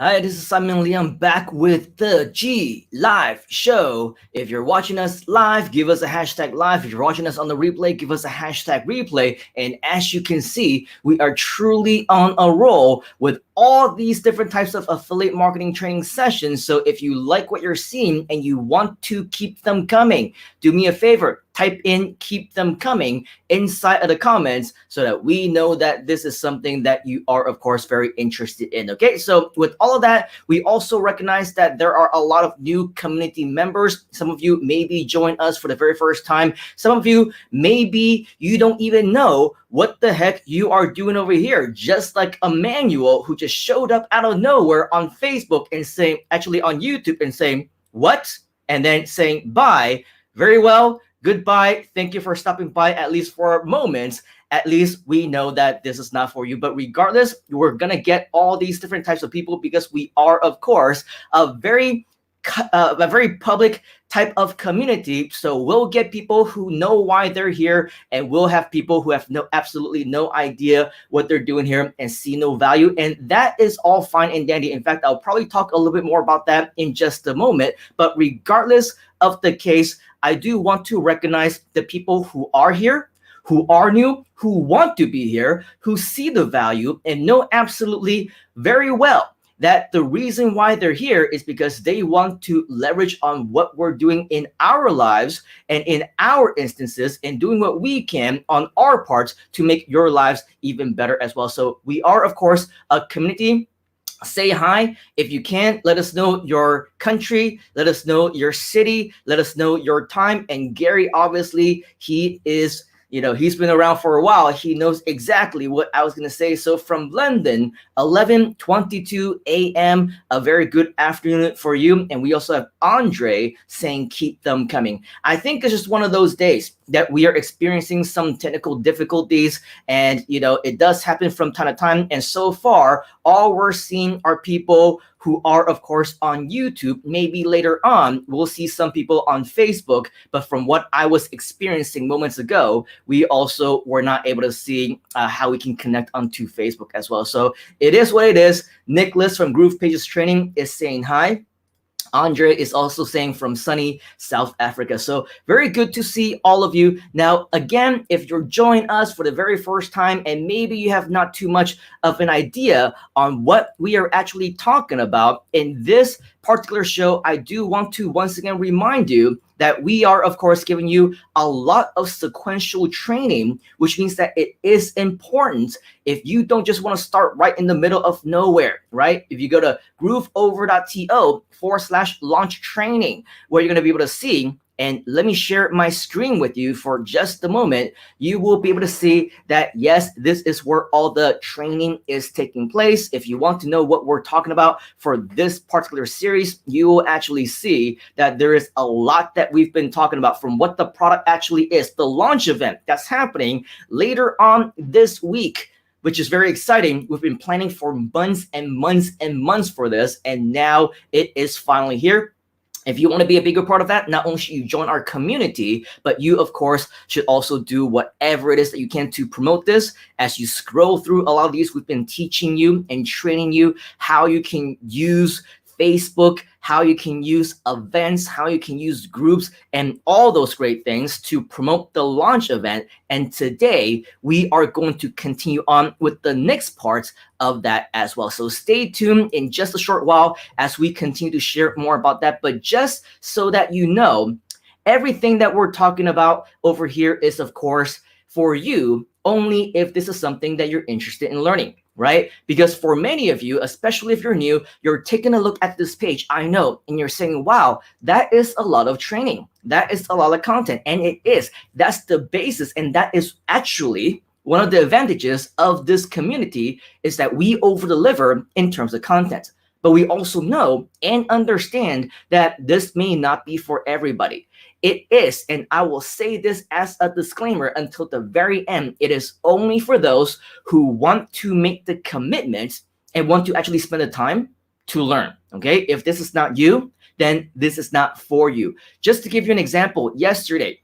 Hi, this is Simon Leung back with the G Live Show. If you're watching us live, give us a hashtag live. If you're watching us on the replay, give us a hashtag replay. And as you can see, we are truly on a roll with all these different types of affiliate marketing training sessions. So if you like what you're seeing and you want to keep them coming, do me a favor, type in "keep them coming" inside of the comments so that we know that this is something that you are, of course, very interested in. Okay, so with all of that, we also recognize that there are a lot of new community members. Some of you maybe join us for the very first time. Some of you, maybe you don't even know what the heck you are doing over here, just like Emmanuel, who just showed up out of nowhere on Facebook and saying, actually on YouTube, and saying, "What?" and then saying bye. Very well. Goodbye. Thank you for stopping by, at least for moments. At least we know that this is not for you. But regardless, we're going to get all these different types of people because we are, of course, a very public type of community. So we'll get people who know why they're here, and we'll have people who have absolutely no idea what they're doing here and see no value. And that is all fine and dandy. In fact, I'll probably talk a little bit more about that in just a moment. But regardless of the case, I do want to recognize the people who are here, who are new, who want to be here, who see the value and know absolutely very well that the reason why they're here is because they want to leverage on what we're doing in our lives and in our instances, and doing what we can on our parts to make your lives even better as well. So we are, of course, a community. Say hi. If you can, let us know your country, let us know your city, let us know your time. And Gary, obviously, he is, he's been around for a while. He knows exactly what I was going to say. So from London, 11:22 a.m., a very good afternoon for you. And we also have Andre saying, "Keep them coming." I think it's just one of those days that we are experiencing some technical difficulties. And, it does happen from time to time. And so far, all we're seeing are people who are, of course, on YouTube. Maybe later on, we'll see some people on Facebook. But from what I was experiencing moments ago, we also were not able to see how we can connect onto Facebook as well. So it is what it is. Nicholas from GrooveAsia Training is saying hi. Andre is also saying from sunny South Africa. So very good to see all of you. Now, again, if you're joining us for the very first time and maybe you have not too much of an idea on what we are actually talking about in this particular show, I do want to once again remind you that we are, of course, giving you a lot of sequential training, which means that it is important if you don't just want to start right in the middle of nowhere, right? If you go to grooveover.to/launch training, where you're going to be able to see, and let me share my screen with you for just a moment, you will be able to see that, yes, this is where all the training is taking place. If you want to know what we're talking about for this particular series, you will actually see that there is a lot that we've been talking about, from what the product actually is, the launch event that's happening later on this week, which is very exciting. We've been planning for months and months and months for this, and now it is finally here. If you want to be a bigger part of that, not only should you join our community, but you, of course, should also do whatever it is that you can to promote this. As you scroll through a lot of these, we've been teaching you and training you how you can use Facebook, how you can use events, how you can use groups, and all those great things to promote the launch event. And today we are going to continue on with the next parts of that as well. So stay tuned in just a short while as we continue to share more about that. But just so that you know, everything that we're talking about over here is, of course, for you only if this is something that you're interested in learning, right? Because for many of you, especially if you're new, you're taking a look at this page, I know, and you're saying, wow, that is a lot of training. That is a lot of content. And it is. That's the basis. And that is actually one of the advantages of this community, is that we over-deliver in terms of content. But we also know and understand that this may not be for everybody. It is, and I will say this as a disclaimer until the very end, it is only for those who want to make the commitment and want to actually spend the time to learn, okay? If this is not you, then this is not for you. Just to give you an example, yesterday,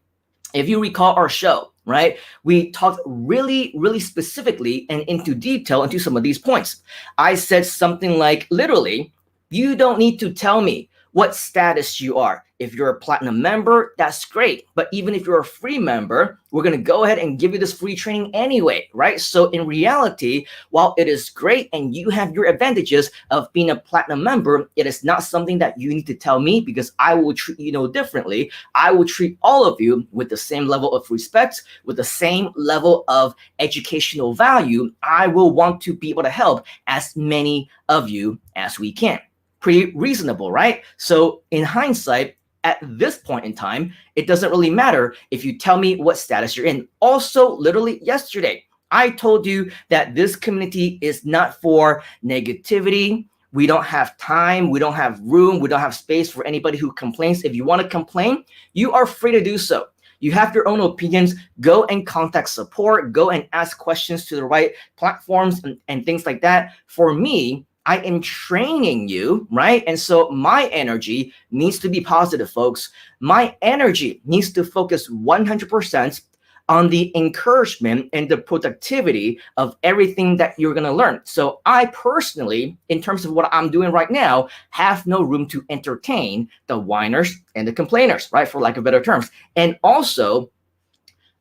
if you recall our show, right, we talked really specifically and into detail into some of these points. I said something like, literally, you don't need to tell me what status you are. If you're a platinum member, that's great. But even if you're a free member, we're going to go ahead and give you this free training anyway, right? So in reality, while it is great and you have your advantages of being a platinum member, it is not something that you need to tell me, because I will treat you no differently. I will treat all of you with the same level of respect, with the same level of educational value. I will want to be able to help as many of you as we can. Pretty reasonable, right? So in hindsight, at this point in time, it doesn't really matter if you tell me what status you're in. Also, literally yesterday, I told you that this community is not for negativity. We don't have time, we don't have room, we don't have space for anybody who complains. If you want to complain, you are free to do so. You have your own opinions. Go and contact support. Go and ask questions to the right platforms and things like that. For me, I am training you, right? And so my energy needs to be positive, folks. My energy needs to focus 100% on the encouragement and the productivity of everything that you're going to learn. So I personally, in terms of what I'm doing right now, have no room to entertain the whiners and the complainers, right? For lack of better terms. And also,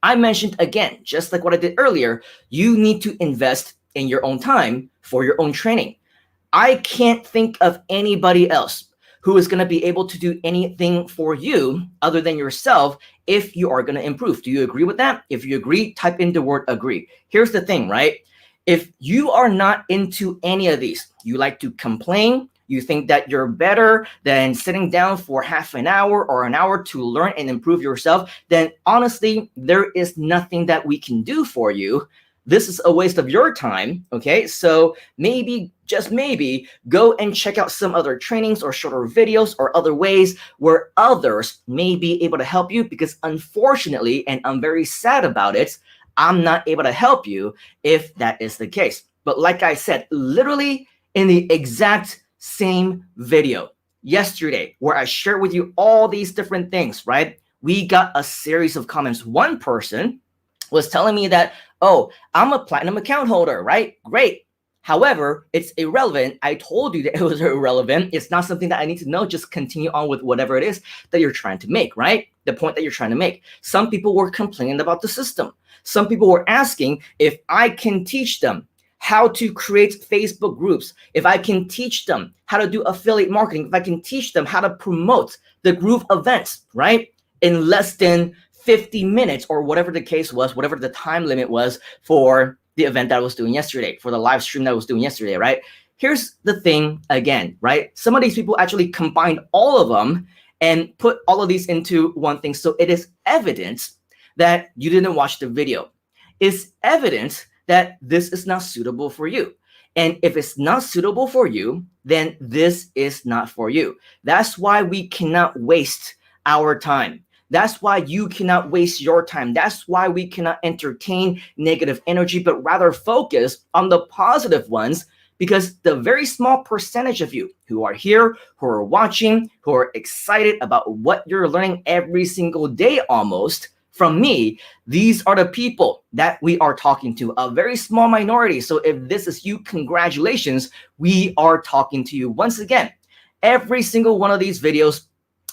I mentioned again, just like what I did earlier, you need to invest in your own time for your own training. I can't think of anybody else who is going to be able to do anything for you other than yourself if you are going to improve. Do you agree with that? If you agree, type in the word agree. Here's the thing, right? If you are not into any of these, you like to complain, you think that you're better than sitting down for half an hour or an hour to learn and improve yourself, then honestly, there is nothing that we can do for you. This is a waste of your time, okay? So maybe, just maybe, go and check out some other trainings or shorter videos or other ways where others may be able to help you, because unfortunately, and I'm very sad about it, I'm not able to help you if that is the case. But like I said, literally in the exact same video yesterday where I shared with you all these different things, right? We got a series of comments. One person was telling me that, oh, I'm a platinum account holder, right? Great. However, it's irrelevant. I told you that it was irrelevant. It's not something that I need to know. Just continue on with whatever it is that you're trying to make, right? The point that you're trying to make. Some people were complaining about the system. Some people were asking if I can teach them how to create Facebook groups, if I can teach them how to do affiliate marketing, if I can teach them how to promote the Groove events, right? In less than 50 minutes or whatever the case was, whatever the time limit was for the event that I was doing yesterday, for the live stream that I was doing yesterday, right? Here's the thing again, right? Some of these people actually combined all of them and put all of these into one thing. So it is evidence that you didn't watch the video. It's evidence that this is not suitable for you. And if it's not suitable for you, then this is not for you. That's why we cannot waste our time. That's why you cannot waste your time. That's why we cannot entertain negative energy, but rather focus on the positive ones, because the very small percentage of you who are here, who are watching, who are excited about what you're learning every single day almost from me, these are the people that we are talking to, a very small minority. So if this is you, congratulations, we are talking to you. Once again, every single one of these videos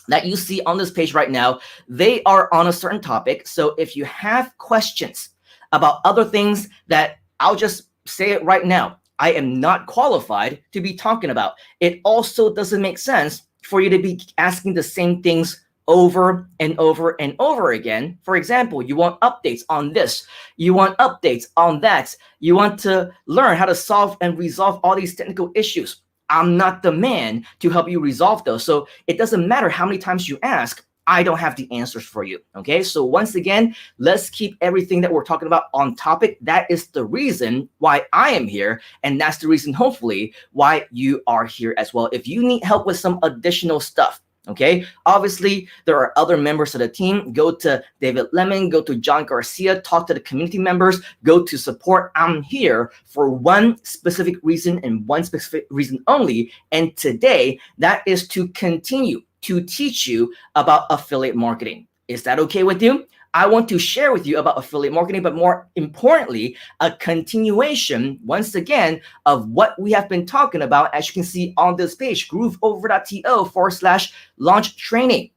that you see on this page right now, they are on a certain topic. So if you have questions about other things that, I'll just say it right now, I am not qualified to be talking about. It also doesn't make sense for you to be asking the same things over and over and over again. For example, you want updates on this, you want updates on that, you want to learn how to solve and resolve all these technical issues. I'm not the man to help you resolve those. So it doesn't matter how many times you ask, I don't have the answers for you. Okay, so once again, let's keep everything that we're talking about on topic. That is the reason why I am here. And that's the reason, hopefully, why you are here as well. If you need help with some additional stuff, okay, obviously there are other members of the team. Go to David Leung, go to John Garcia, talk to the community members, go to support. I'm here for one specific reason and one specific reason only. And today, that is to continue to teach you about affiliate marketing. Is that okay with you? I want to share with you about affiliate marketing, but more importantly, a continuation, once again, of what we have been talking about, as you can see on this page, grooveover.to/launch training.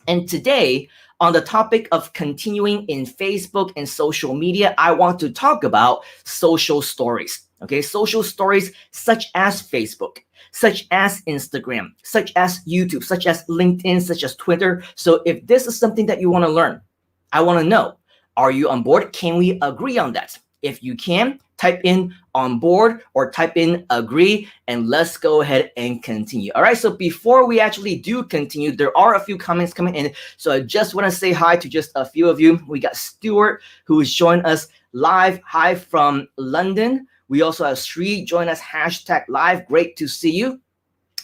And today, on the topic of continuing in Facebook and social media, I want to talk about social stories. Okay, social stories such as Facebook, such as Instagram, such as YouTube, such as LinkedIn, such as Twitter. So if this is something that you want to learn, I want to know, are you on board? Can we agree on that? If you can, type in on board or type in agree, and let's go ahead and continue. All right, so before we actually do continue, there are a few comments coming in. So I just want to say hi to just a few of you. We got Stuart, who is joining us live. Hi from London. We also have Sri join us, #live. Great to see you.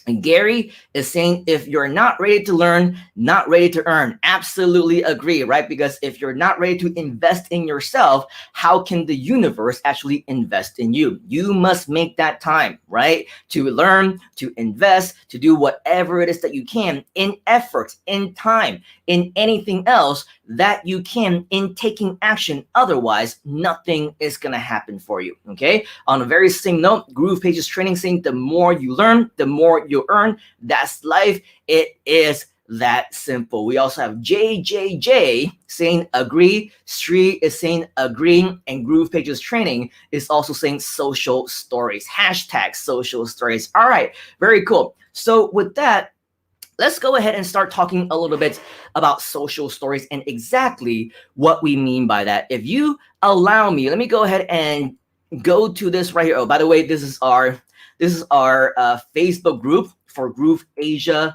And Gary is saying, if you're not ready to learn, not ready to earn. Absolutely agree, right? Because if you're not ready to invest in yourself, how can the universe actually invest in you? You must make that time, right? To learn, to invest, to do whatever it is that you can in effort, in time, in anything else that you can in taking action. Otherwise, nothing is going to happen for you, okay? On a very same note, Groove Pages Training saying the more you learn, the more you earn. That's life. It is that simple. We also have JJJ saying agree. Sri is saying agree. And Groove Pages Training is also saying social stories. #social stories. All right, very cool. So with that, let's go ahead and start talking a little bit about social stories and exactly what we mean by that. If you allow me, let me go ahead and go to this right here. Oh, by the way, this is our Facebook group for GrooveAsia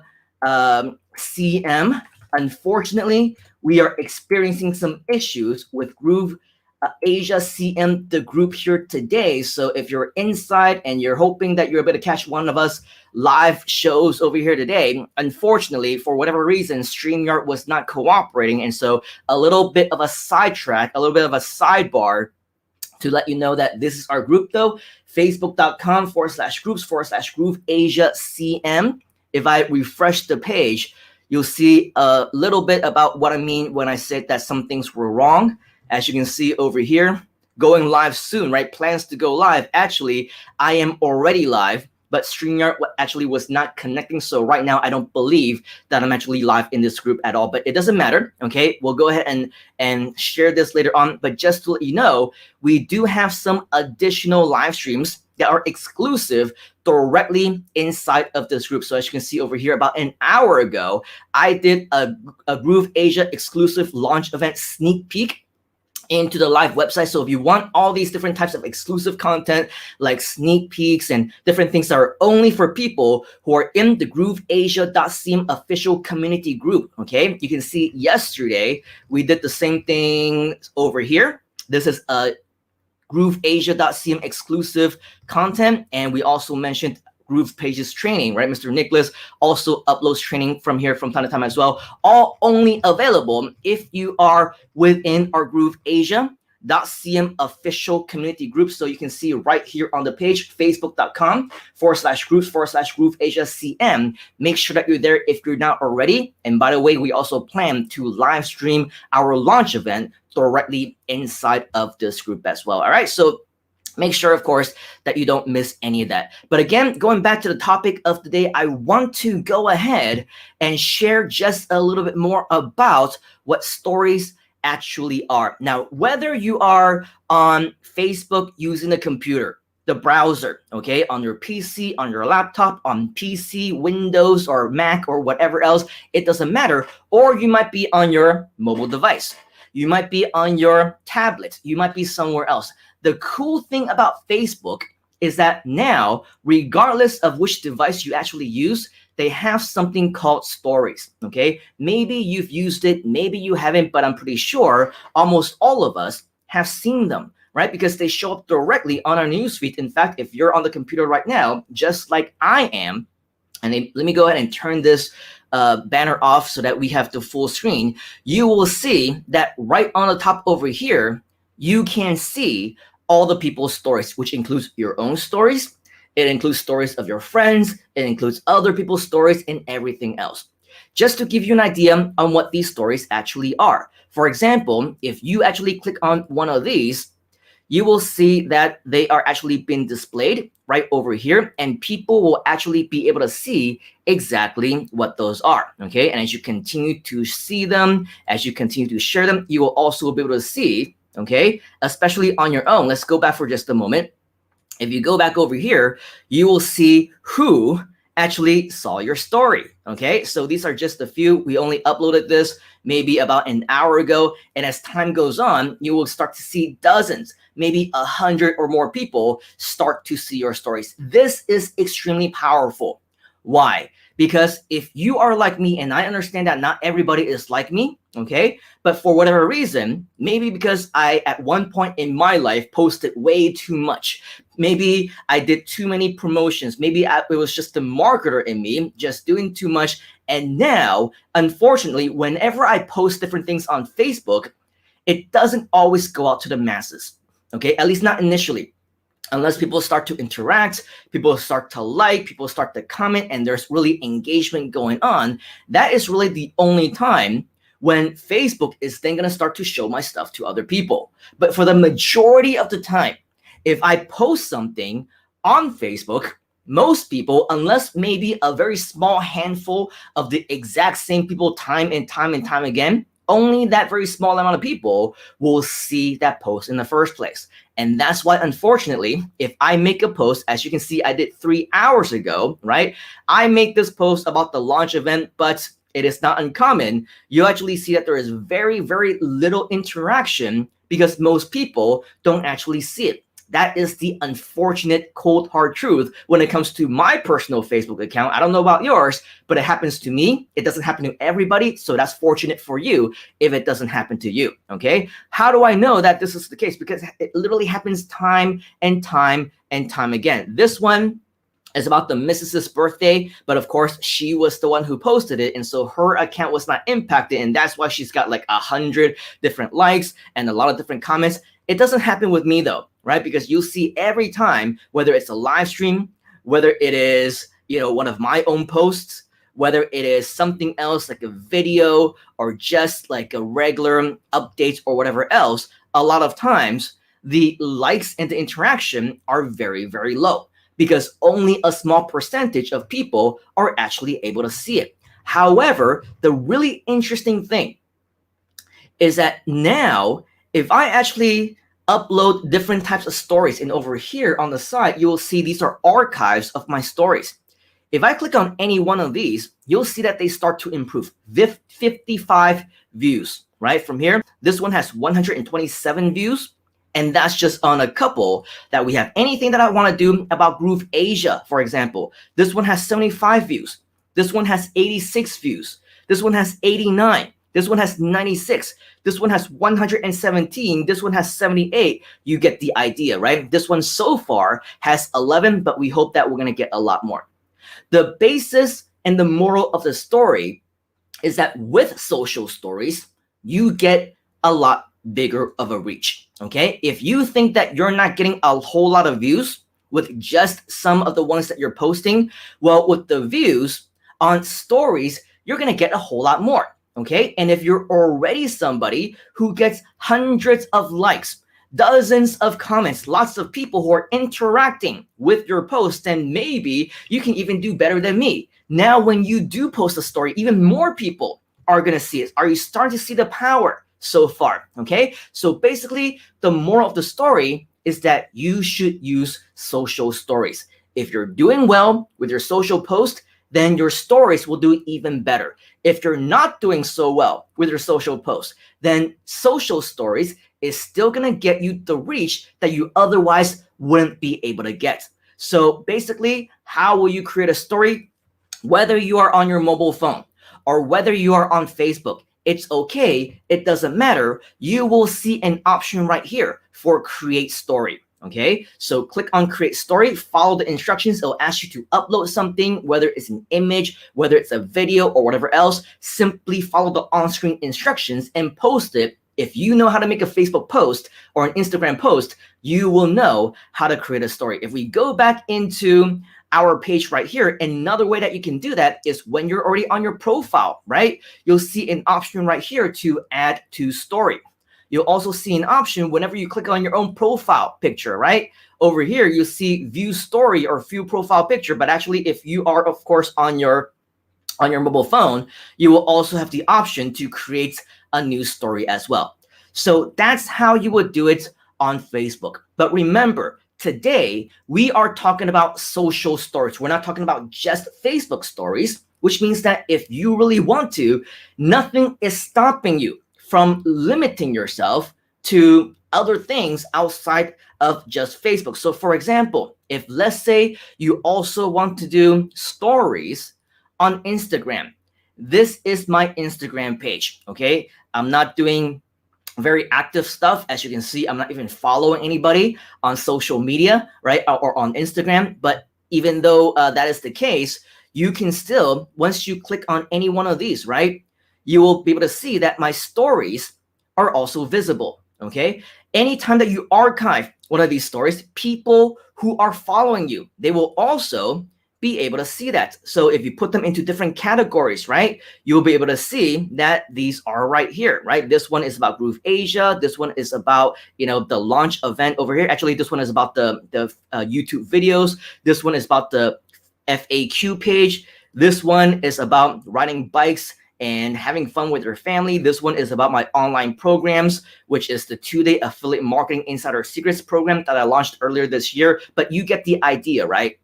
CM. Unfortunately, we are experiencing some issues with GrooveAsia CM, the group here today. So if you're inside and you're hoping that you're able to catch one of us live shows over here today, unfortunately, for whatever reason, StreamYard was not cooperating. And so a little bit of a sidetrack, a little bit of a sidebar to let you know that this is our group though, facebook.com/groups/GrooveAsia CM. If I refresh the page, you'll see a little bit about what I mean when I said that some things were wrong. As you can see over here, going live soon, right? Plans to go live. Actually, I am already live, but StreamYard actually was not connecting. So right now, I don't believe that I'm actually live in this group at all, but it doesn't matter, okay? We'll go ahead and share this later on. But just to let you know, we do have some additional live streams that are exclusive directly inside of this group. So as you can see over here, about an hour ago, I did a GrooveAsia exclusive launch event sneak peek into the live website. So if you want all these different types of exclusive content like sneak peeks and different things that are only for people who are in the GrooveAsia.cm official community group, okay? You can see yesterday we did the same thing over here. This is a GrooveAsia.cm exclusive content, and we also mentioned Groove Pages Training, right? Mr. Nicholas also uploads training from here from time to time as well. All only available if you are within our GrooveAsia.cm official community group. So you can see right here on the page, facebook.com/groups/GrooveAsia CM. Make sure that you're there if you're not already. And by the way, we also plan to live stream our launch event directly inside of this group as well. All right, so make sure, of course, that you don't miss any of that. But again, going back to the topic of the day, I want to go ahead and share just a little bit more about what stories actually are. Now, whether you are on Facebook using the computer, the browser, okay, on your PC, on your laptop, on PC, Windows, or Mac, or whatever else, it doesn't matter. Or you might be on your mobile device. You might be on your tablet. You might be somewhere else. The cool thing about Facebook is that now, regardless of which device you actually use, they have something called stories, okay? Maybe you've used it, maybe you haven't, but I'm pretty sure almost all of us have seen them, right? Because they show up directly on our newsfeed. In fact, if you're on the computer right now, just like I am, and let me go ahead and turn this banner off so that we have the full screen, you will see that right on the top over here, you can see all the people's stories, which includes your own stories. It includes stories of your friends. It includes other people's stories and everything else. just to give you an idea on what these stories actually are. For example, if you actually click on one of these, you will see that they are actually being displayed right over here, and people will actually be able to see exactly what those are, okay? And as you continue to see them, as you continue to share them, you will also be able to see, okay, especially on your own. Let's go back for just a moment. If you go back over here, you will see who actually saw your story, okay? So these are just a few. We only uploaded this maybe about an hour ago, and as time goes on, you will start to see dozens, maybe 100 or more people start to see your stories. This is extremely powerful. Why? Because if you are like me, and I understand that not everybody is like me, okay? But for whatever reason, maybe because I, at one point in my life, posted way too much. Maybe I did too many promotions. Maybe it was just the marketer in me just doing too much. And now, unfortunately, whenever I post different things on Facebook, it doesn't always go out to the masses, okay? At least not initially. Unless people start to interact, people start to like, people start to comment, and there's really engagement going on, that is really the only time when Facebook is then going to start to show my stuff to other people. But for the majority of the time, if I post something on Facebook, most people, unless maybe a very small handful of the exact same people time and time again, only that very small amount of people will see that post in the first place. And that's why, unfortunately, if I make a post, as you can see, I did 3 hours ago, right? I make this post about the launch event, but it is not uncommon. You actually see that there is very, very little interaction because most people don't actually see it. That is the unfortunate cold hard truth when it comes to my personal Facebook account. I don't know about yours, but it happens to me. It doesn't happen to everybody, so that's fortunate for you if it doesn't happen to you, okay? How do I know that this is the case? Because it literally happens time and time again. This one is about the Mrs.'s birthday, but of course she was the one who posted it, and so her account was not impacted, and that's why she's got like 100 different likes and a lot of different comments. It doesn't happen with me though, right? Because you'll see every time, whether it's a live stream, whether it is, you know, one of my own posts, whether it is something else like a video or just like a regular update or whatever else, a lot of times the likes and the interaction are very, very low because only a small percentage of people are actually able to see it. However, the really interesting thing is that now, if I actually upload different types of stories, and over here on the side, you will see these are archives of my stories. If I click on any one of these, you'll see that they start to improve. 55 views, right? From here, this one has 127 views, and that's just on a couple that we have. Anything that I want to do about GrooveAsia, for example, this one has 75 views. This one has 86 views. This one has 89. This one has 96. This one has 117. This one has 78. You get the idea, right? This one so far has 11, but we hope that we're going to get a lot more. The basis and the moral of the story is that with social stories, you get a lot bigger of a reach, okay? If you think that you're not getting a whole lot of views with just some of the ones that you're posting, well, with the views on stories, you're going to get a whole lot more. Okay, and if you're already somebody who gets hundreds of likes, dozens of comments, lots of people who are interacting with your post, then maybe you can even do better than me. Now, when you do post a story, even more people are going to see it. Are you starting to see the power so far? Okay, so basically, the moral of the story is that you should use social stories. If you're doing well with your social post, then your stories will do even better. If you're not doing so well with your social posts, then social stories is still gonna get you the reach that you otherwise wouldn't be able to get. So basically, how will you create a story? Whether you are on your mobile phone or whether you are on Facebook, it's okay, it doesn't matter. You will see an option right here for create story. Okay, so click on create story, follow the instructions. It'll ask you to upload something, whether it's an image, whether it's a video or whatever else. Simply follow the on-screen instructions and post it. If you know how to make a Facebook post or an Instagram post, you will know how to create a story. If we go back into our page right here. Another way that you can do that is when you're already on your profile, right? You'll see an option right here to add to story. You'll also see an option whenever you click on your own profile picture, right? Over here, you'll see view story or view profile picture. But actually, if you are, of course, on your mobile phone, you will also have the option to create a new story as well. So that's how you would do it on Facebook. But remember, today we are talking about social stories. We're not talking about just Facebook stories, which means that if you really want to, nothing is stopping you from limiting yourself to other things outside of just Facebook. So for example, if let's say you also want to do stories on Instagram, this is my Instagram page, okay? I'm not doing very active stuff. As you can see, I'm not even following anybody on social media, right? Or on Instagram. But even though that is the case, you can still, once you click on any one of these, right, you will be able to see that my stories are also visible, okay? Anytime that you archive one of these stories, people who are following you, they will also be able to see that. So if you put them into different categories, right, you'll be able to see that these are right here, right? This one is about GrooveAsia. This one is about, you know, the launch event over here. Actually, this one is about the YouTube videos. This one is about the FAQ page. This one is about riding bikes and having fun with your family. This one is about my online programs, which is the 2-day affiliate marketing insider secrets program that I launched earlier this year. But you get the idea, right?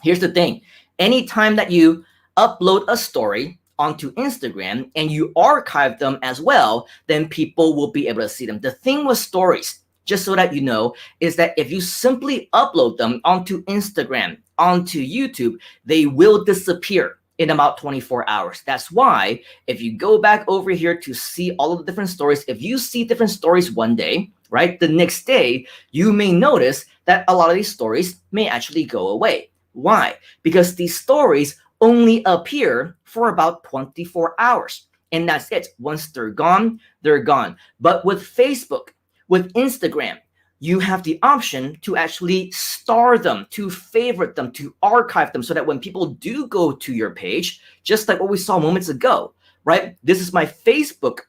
Here's the thing. Anytime that you upload a story onto Instagram and you archive them as well, then people will be able to see them. The thing with stories, just so that you know, is that if you simply upload them onto Instagram, onto YouTube, they will disappear in about 24 hours. That's why if you go back over here to see all of the different stories, if you see different stories one day, right, the next day, you may notice that a lot of these stories may actually go away. Why? Because these stories only appear for about 24 hours. And that's it. Once they're gone, they're gone. But with Facebook, with Instagram, you have the option to actually star them, to favorite them, to archive them, so that when people do go to your page, just like what we saw moments ago, right? This is my Facebook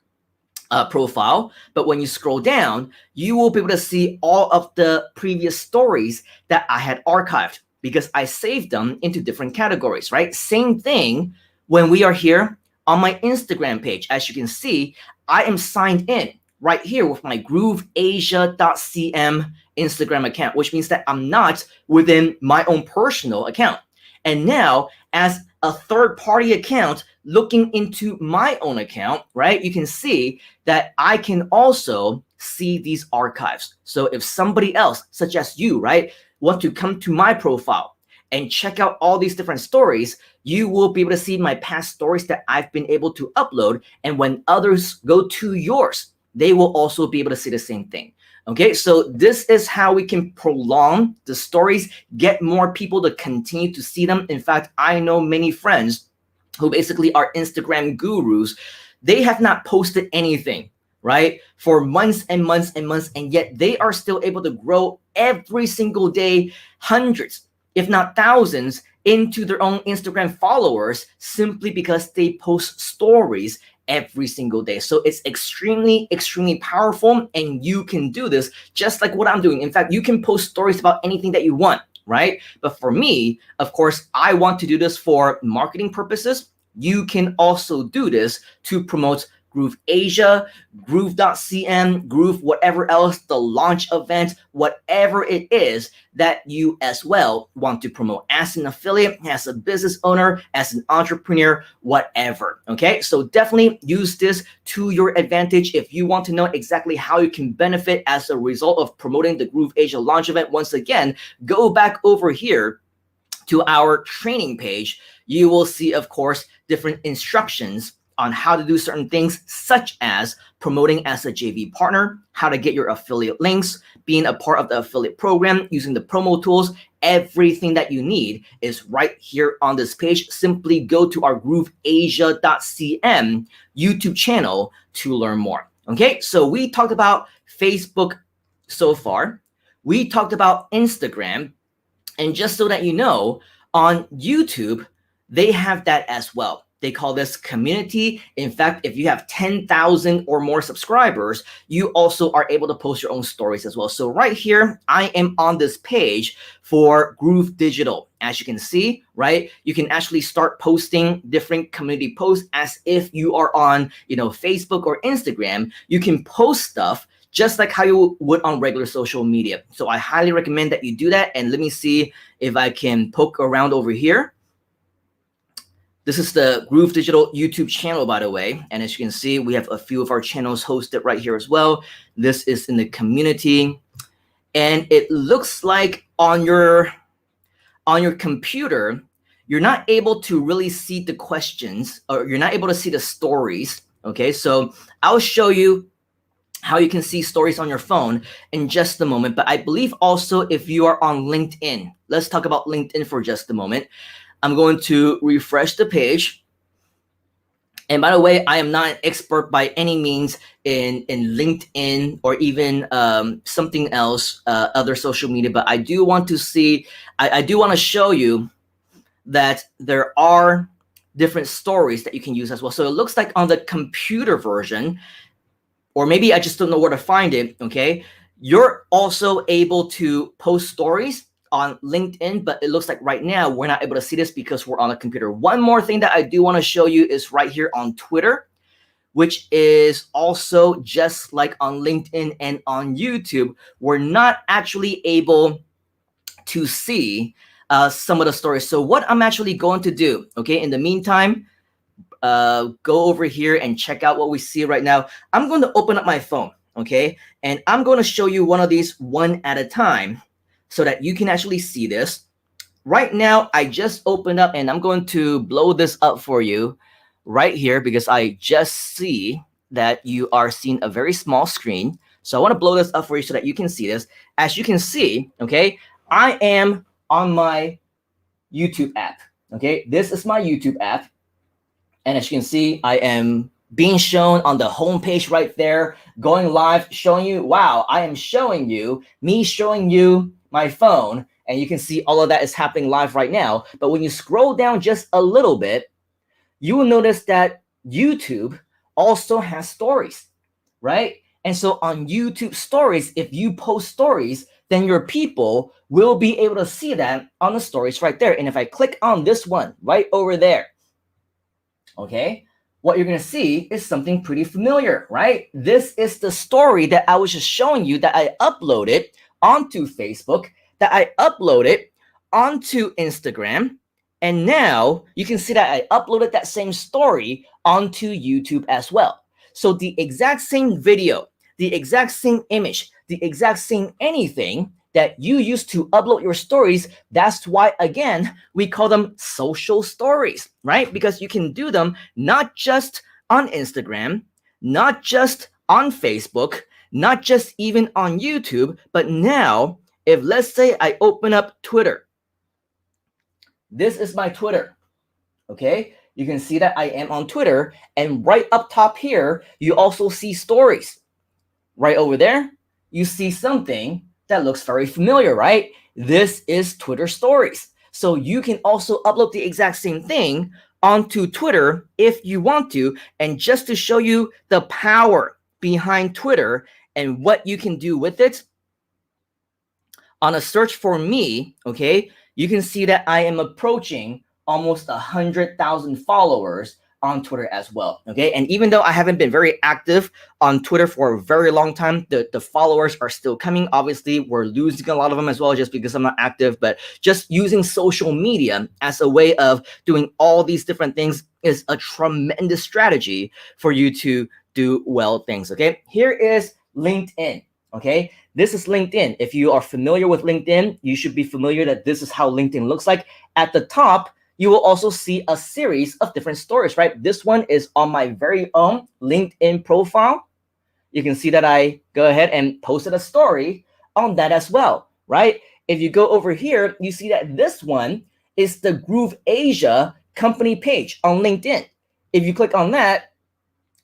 profile, but when you scroll down, you will be able to see all of the previous stories that I had archived, because I saved them into different categories, right? Same thing when we are here on my Instagram page. As you can see, I am signed in right here with my GrooveAsia.cm Instagram account, which means that I'm not within my own personal account. And now, as a third-party account looking into my own account, right, you can see that I can also see these archives. So if somebody else, such as you, right, want to come to my profile and check out all these different stories, you will be able to see my past stories that I've been able to upload. And when others go to yours, they will also be able to see the same thing. Okay, so this is how we can prolong the stories, get more people to continue to see them. In fact, I know many friends who basically are Instagram gurus. They have not posted anything, right, for months and months and months, and yet they are still able to grow every single day, hundreds, if not thousands, into their own Instagram followers, simply because they post stories every single day. So it's extremely, extremely powerful, and you can do this just like what I'm doing. In fact, you can post stories about anything that you want, right? But for me, of course, I want to do this for marketing purposes. You can also do this to promote GrooveAsia, Groove.cm, Groove, whatever else, the launch event, whatever it is that you as well want to promote as an affiliate, as a business owner, as an entrepreneur, whatever. Okay, so definitely use this to your advantage. If you want to know exactly how you can benefit as a result of promoting the GrooveAsia launch event, once again, go back over here to our training page. You will see, of course, different instructions on how to do certain things, such as promoting as a JV partner, how to get your affiliate links, being a part of the affiliate program, using the promo tools. Everything that you need is right here on this page. Simply go to our GrooveAsia.cm YouTube channel to learn more. Okay, so we talked about Facebook so far. We talked about Instagram. And just so that you know, On YouTube, they have that as well. They call this community. In fact, if you have 10,000 or more subscribers, you also are able to post your own stories as well. So right here, I am on this page for Groove Digital. As you can see, right, you can actually start posting different community posts as if you are on, Facebook or Instagram. You can post stuff just like how you would on regular social media. So I highly recommend that you do that. And let me see if I can poke around over here. This is the Groove Digital YouTube channel, by the way. And as you can see, we have a few of our channels hosted right here as well. This is in the community. And it looks like on your computer, you're not able to really see the questions, or you're not able to see the stories. Okay, so I'll show you how you can see stories on your phone in just a moment. But I believe also if you are on LinkedIn, let's talk about LinkedIn for just a moment. I'm going to refresh the page. And by the way, I am not an expert by any means in LinkedIn or even something else, other social media, but I do want to see, I do want to show you that there are different stories that you can use as well. So it looks like on the computer version, or maybe I just don't know where to find it, okay? You're also able to post stories on LinkedIn, but it looks like right now we're not able to see this because we're on a computer. One more thing that I do want to show you is right here on Twitter, which is also just like on LinkedIn and on YouTube. We're not actually able to see some of the stories. So what I'm actually going to do, okay, in the meantime, go over here and check out what we see right now. I'm going to open up my phone, okay, and I'm going to show you one of these one at a time so that you can actually see this. Right now, I just opened up and I'm going to blow this up for you right here because I just see that you are seeing a very small screen. So I want to blow this up for you so that you can see this. As you can see, okay, I am on my YouTube app, okay? This is my YouTube app. And as you can see, I am being shown on the homepage right there, going live, showing you, wow, I am showing you, me showing you my phone, and you can see all of that is happening live right now. But when you scroll down just a little bit, you will notice that YouTube also has stories, right? And so on YouTube stories, if you post stories, then your people will be able to see that on the stories right there. And if I click on this one right over there, okay, what you're going to see is something pretty familiar, right? This is the story that I was just showing you that I uploaded onto Facebook, that I uploaded onto Instagram, and now you can see that I uploaded that same story onto YouTube as well. So the exact same video, the exact same image, the exact same anything that you use to upload your stories, that's why, again, we call them social stories, right? Because you can do them not just on Instagram, not just on Facebook, not just even on YouTube, but now, if let's say I open up Twitter, this is my Twitter, okay? You can see that I am on Twitter, and right up top here, you also see stories. Right over there, you see something that looks very familiar, right? This is Twitter stories. So you can also upload the exact same thing onto Twitter if you want to. And just to show you the power behind Twitter and what you can do with it, on a search for me, okay, you can see that I am approaching almost 100,000 followers on Twitter as well, okay? And even though I haven't been very active on Twitter for a very long time, the followers are still coming. Obviously, we're losing a lot of them as well just because I'm not active, but just using social media as a way of doing all these different things is a tremendous strategy for you to do well things, okay? Here is LinkedIn, okay? This is LinkedIn. If you are familiar with LinkedIn, you should be familiar that this is how LinkedIn looks like. At the top, you will also see a series of different stories, right? This one is on my very own LinkedIn profile. You can see that I go ahead and posted a story on that as well, right? If you go over here, you see that this one is the GrooveAsia company page on LinkedIn. If you click on that,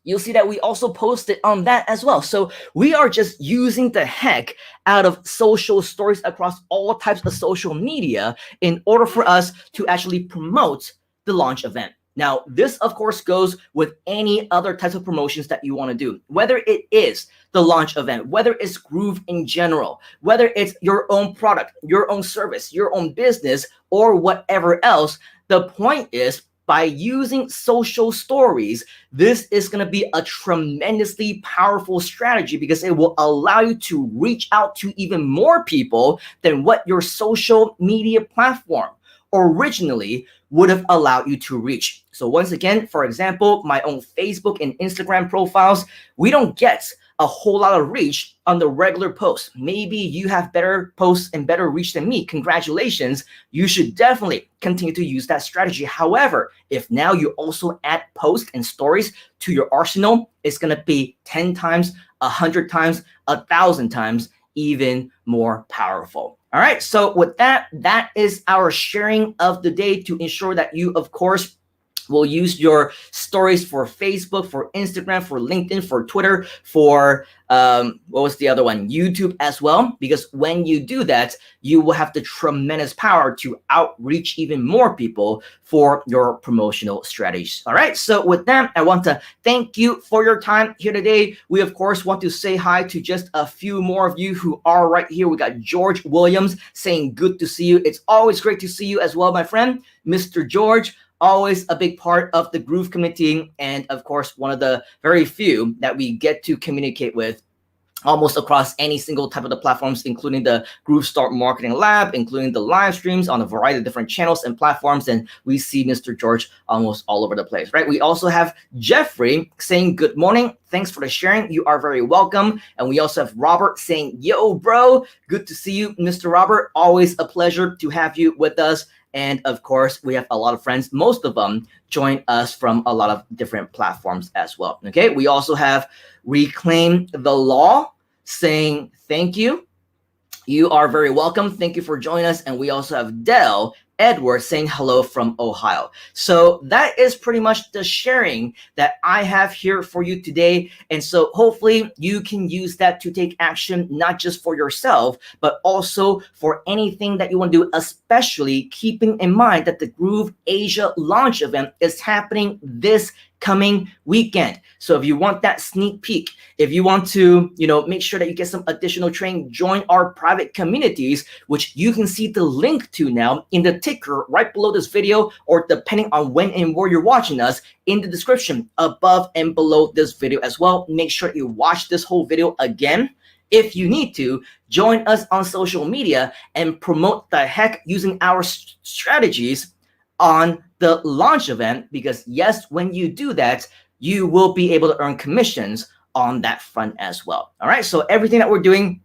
you'll see that we also posted on that as well. So we are just using the heck out of social stories across all types of social media in order for us to actually promote the launch event. Now, this of course goes with any other types of promotions that you want to do, whether it is the launch event, whether it's Groove in general, whether it's your own product, your own service, your own business, or whatever else. The point is, by using social stories, this is going to be a tremendously powerful strategy because it will allow you to reach out to even more people than what your social media platform originally would have allowed you to reach. So once again, for example, my own Facebook and Instagram profiles, we don't get a whole lot of reach on the regular posts. Maybe you have better posts and better reach than me. Congratulations. You should definitely continue to use that strategy. However, if now you also add posts and stories to your arsenal, it's going to be 10 times, 100 times, 1,000 times even more powerful. All right. So with that, that is our sharing of the day to ensure that you, of course, will use your stories for Facebook, for Instagram, for LinkedIn, for Twitter, for what was the other one? YouTube as well. Because when you do that, you will have the tremendous power to outreach even more people for your promotional strategies. All right. So with that, I want to thank you for your time here today. We, of course, want to say hi to just a few more of you who are right here. We got George Williams saying good to see you. It's always great to see you as well, my friend, Mr. George. Always a big part of the Groove community, and of course, one of the very few that we get to communicate with almost across any single type of the platforms, including the Groove Start Marketing Lab, including the live streams on a variety of different channels and platforms. And we see Mr. George almost all over the place, right? We also have Jeffrey saying good morning. Thanks for the sharing. You are very welcome. And we also have Robert saying, yo, bro, good to see you, Mr. Robert. Always a pleasure to have you with us. And of course, we have a lot of friends. Most of them join us from a lot of different platforms as well. Okay. We also have Reclaim the Law saying thank you. You are very welcome. Thank you for joining us. And we also have Dell Edward saying hello from Ohio. So that is pretty much the sharing that I have here for you today. And so hopefully you can use that to take action, not just for yourself, but also for anything that you want to do, especially keeping in mind that the GrooveAsia launch event is happening this coming weekend. So if you want that sneak peek, if you want to, make sure that you get some additional training, join our private communities, which you can see the link to now in the ticker right below this video, or depending on when and where you're watching us, in the description above and below this video as well. Make sure you watch this whole video again. If you need to, join us on social media and promote the heck using our strategies on the launch event, because yes, when you do that, you will be able to earn commissions on that front as well. All right. So everything that we're doing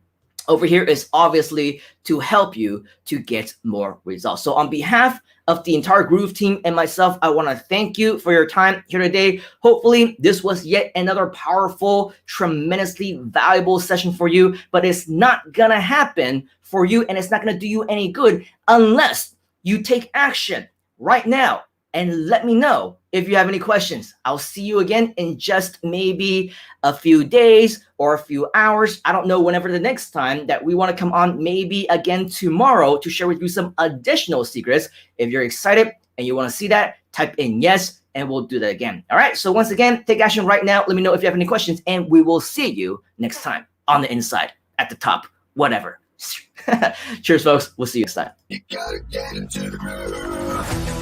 over here is obviously to help you to get more results. So on behalf of the entire Groove team and myself, I want to thank you for your time here today. Hopefully this was yet another powerful, tremendously valuable session for you, but it's not going to happen for you, and it's not going to do you any good unless you take action right now and let me know if you have any questions. I'll see you again in just maybe a few days or a few hours. I don't know, whenever the next time that we want to come on, maybe again tomorrow, to share with you some additional secrets. If you're excited and you want to see that, type in yes, and we'll do that again. All right. So once again, take action right now. Let me know if you have any questions, and we will see you next time on the inside, at the top, whatever. Cheers, folks. We'll see you next time. You gotta get into the groove.